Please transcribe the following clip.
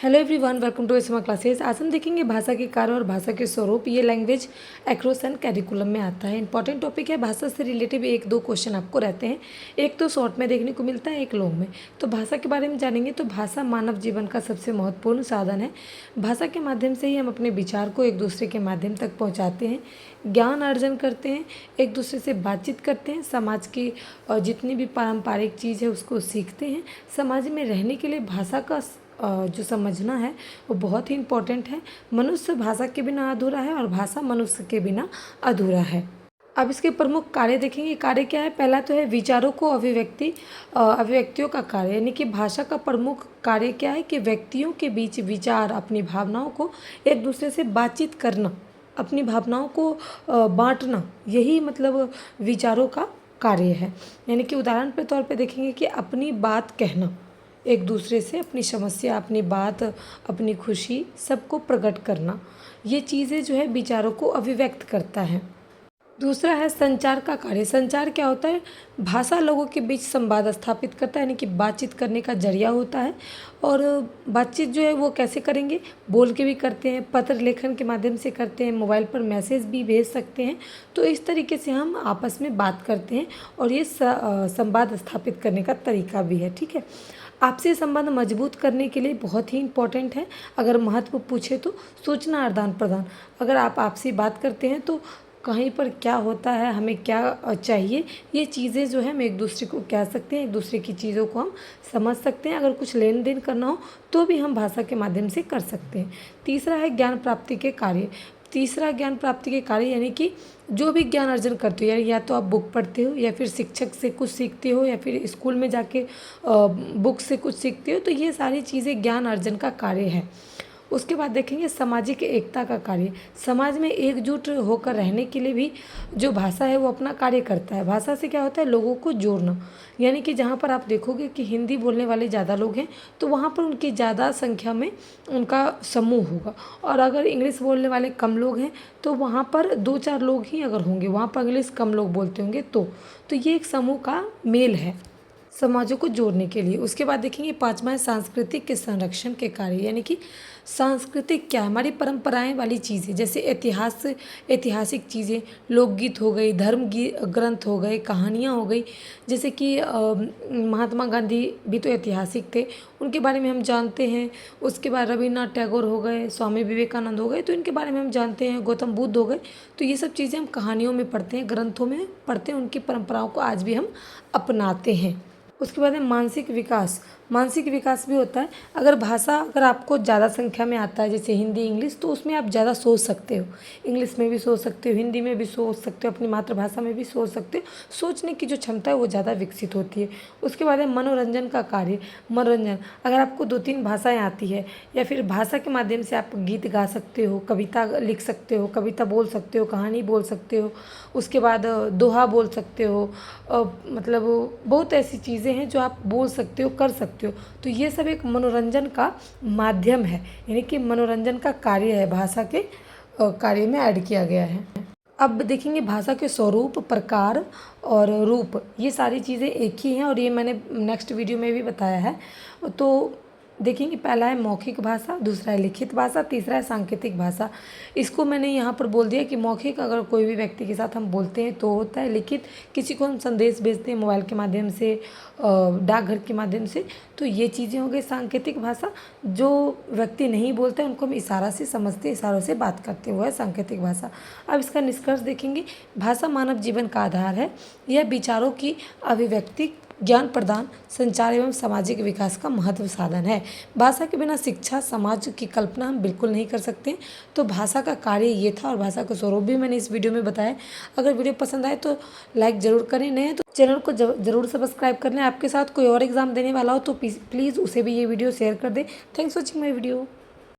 Hello everyone, welcome to Esma classes. आज हम देखेंगे भाषा के कार्य और भाषा के स्वरूप। ये लैंग्वेज एक्रोस एंड कैरिकुलम में आता है। इंपॉर्टेंट टॉपिक है। भाषा से रिलेटिव एक दो क्वेश्चन आपको रहते हैं, एक तो शॉर्ट में देखने को मिलता है, एक लॉन्ग में। तो भाषा के बारे में जानेंगे। तो भाषा मानव जीवन का सबसे महत्वपूर्ण साधन है। भाषा के माध्यम से ही हम अपने विचार को एक दूसरे के माध्यम तक पहुँचाते हैं, ज्ञान अर्जन करते हैं, एक दूसरे से बातचीत करते हैं, समाज की जितनी भी पारंपरिक चीज़ है उसको सीखते हैं। समाज में रहने के लिए भाषा का जो समझना है वो बहुत ही इम्पोर्टेंट है। मनुष्य भाषा के बिना अधूरा है और भाषा मनुष्य के बिना अधूरा है। अब इसके प्रमुख कार्य देखेंगे। कार्य क्या है? पहला तो है विचारों को अभिव्यक्तियों का कार्य, यानी कि भाषा का प्रमुख कार्य क्या है कि व्यक्तियों के बीच विचार, अपनी भावनाओं को एक दूसरे से बातचीत करना, अपनी भावनाओं को बांटना, यही मतलब विचारों का कार्य है। यानी कि उदाहरण के तौर पे देखेंगे कि अपनी बात कहना, एक दूसरे से अपनी समस्या, अपनी बात, अपनी खुशी सबको प्रकट करना, ये चीज़ें जो है विचारों को अभिव्यक्त करता है। दूसरा है संचार का कार्य। संचार क्या होता है? भाषा लोगों के बीच संवाद स्थापित करता है, यानी कि बातचीत करने का जरिया होता है। और बातचीत जो है वो कैसे करेंगे? बोल के भी करते हैं, पत्र लेखन के माध्यम से करते हैं, मोबाइल पर मैसेज भी भेज सकते हैं। तो इस तरीके से हम आपस में बात करते हैं और ये संवाद स्थापित करने का तरीका भी है। ठीक है। आपसी संबंध मजबूत करने के लिए बहुत ही इम्पोर्टेंट है। अगर महत्व पूछे तो सूचना आदान प्रदान। अगर आप आपसी बात करते हैं तो कहीं पर क्या होता है, हमें क्या चाहिए, ये चीज़ें जो है हम एक दूसरे को कह सकते हैं, एक दूसरे की चीज़ों को हम समझ सकते हैं। अगर कुछ लेन देन करना हो तो भी हम भाषा के माध्यम से कर सकते हैं। तीसरा है ज्ञान प्राप्ति के कार्य। तीसरा ज्ञान प्राप्ति के कार्य, यानी कि जो भी ज्ञान अर्जन करते हो, या तो आप बुक पढ़ते हो, या फिर शिक्षक से कुछ सीखते हो, या फिर स्कूल में जाके बुक से कुछ सीखते हो, तो ये सारी चीज़ें ज्ञान अर्जन का कार्य है। उसके बाद देखेंगे सामाजिक एकता का कार्य। समाज में एकजुट होकर रहने के लिए भी जो भाषा है वो अपना कार्य करता है। भाषा से क्या होता है? लोगों को जोड़ना। यानी कि जहाँ पर आप देखोगे कि हिंदी बोलने वाले ज़्यादा लोग हैं तो वहाँ पर उनकी ज़्यादा संख्या में उनका समूह होगा, और अगर इंग्लिश बोलने वाले कम लोग हैं तो वहाँ पर दो चार लोग ही अगर होंगे, वहाँ पर इंग्लिश कम लोग बोलते होंगे तो ये एक समूह का मेल है समाजों को जोड़ने के लिए। उसके बाद देखेंगे पांचवा है सांस्कृतिक के संरक्षण के कार्य। यानी कि सांस्कृतिक क्या है? हमारी परंपराएं वाली चीज़ें, जैसे ऐतिहासिक चीज़ें, लोकगीत हो गई, ग्रंथ हो गए, कहानियाँ हो गई। जैसे कि महात्मा गांधी भी तो ऐतिहासिक थे, उनके बारे में हम जानते हैं। उसके बाद रविन्द्रनाथ टैगोर हो गए, स्वामी विवेकानंद हो गए, तो इनके बारे में हम जानते हैं। गौतम बुद्ध हो गए। तो ये सब चीज़ें हम कहानियों में पढ़ते हैं, ग्रंथों में पढ़ते हैं, उनकी परंपराओं को आज भी हम अपनाते हैं। उसके बाद है मानसिक विकास। मानसिक विकास भी होता है। अगर आपको ज़्यादा संख्या में आता है, जैसे हिंदी, इंग्लिश, तो उसमें आप ज़्यादा सोच सकते हो। इंग्लिश में भी सोच सकते हो, हिंदी में भी सोच सकते हो, अपनी मातृभाषा में भी सोच सकते हो। सोचने की जो क्षमता है वो ज़्यादा विकसित होती है। उसके बाद है मनोरंजन का कार्य। मनोरंजन, अगर आपको दो तीन भाषाएँ आती है, या फिर भाषा के माध्यम से आप गीत गा सकते हो, कविता लिख सकते हो, कविता बोल सकते हो, कहानी बोल सकते हो, उसके बाद दोहा बोल सकते हो, मतलब बहुत ऐसी चीज़ें हैं जो आप बोल सकते हो, कर सकते हो। तो ये सब एक मनोरंजन का माध्यम है, यानी कि मनोरंजन का कार्य है, भाषा के कार्य में ऐड किया गया है। अब देखेंगे भाषा के स्वरूप, प्रकार और रूप, ये सारी चीज़ें एक ही हैं और ये मैंने नेक्स्ट वीडियो में भी बताया है। तो देखेंगे पहला है मौखिक भाषा, दूसरा है लिखित भाषा, तीसरा है सांकेतिक भाषा। इसको मैंने यहाँ पर बोल दिया कि मौखिक अगर कोई भी व्यक्ति के साथ हम बोलते हैं तो होता है। लिखित किसी को हम संदेश भेजते हैं मोबाइल के माध्यम से, डाकघर के माध्यम से, तो ये चीज़ें हो गई। सांकेतिक भाषा, जो व्यक्ति नहीं बोलते उनको हम इशारा से समझते हैं, इशारों से बात करते हुए, सांकेतिक भाषा। अब इसका निष्कर्ष देखेंगे। भाषा मानव जीवन का आधार है। यह विचारों की अभिव्यक्ति, ज्ञान प्रदान, संचार एवं सामाजिक विकास का महत्व साधन है। भाषा के बिना शिक्षा, समाज की कल्पना हम बिल्कुल नहीं कर सकते। तो भाषा का कार्य ये था और भाषा का स्वरूप भी मैंने इस वीडियो में बताया। अगर वीडियो पसंद आए तो लाइक ज़रूर करें, नए तो चैनल को ज़रूर सब्सक्राइब कर लें। आपके साथ कोई और एग्ज़ाम देने वाला हो तो प्लीज़ उसे भी ये वीडियो शेयर कर दें। Thanks for watching my video.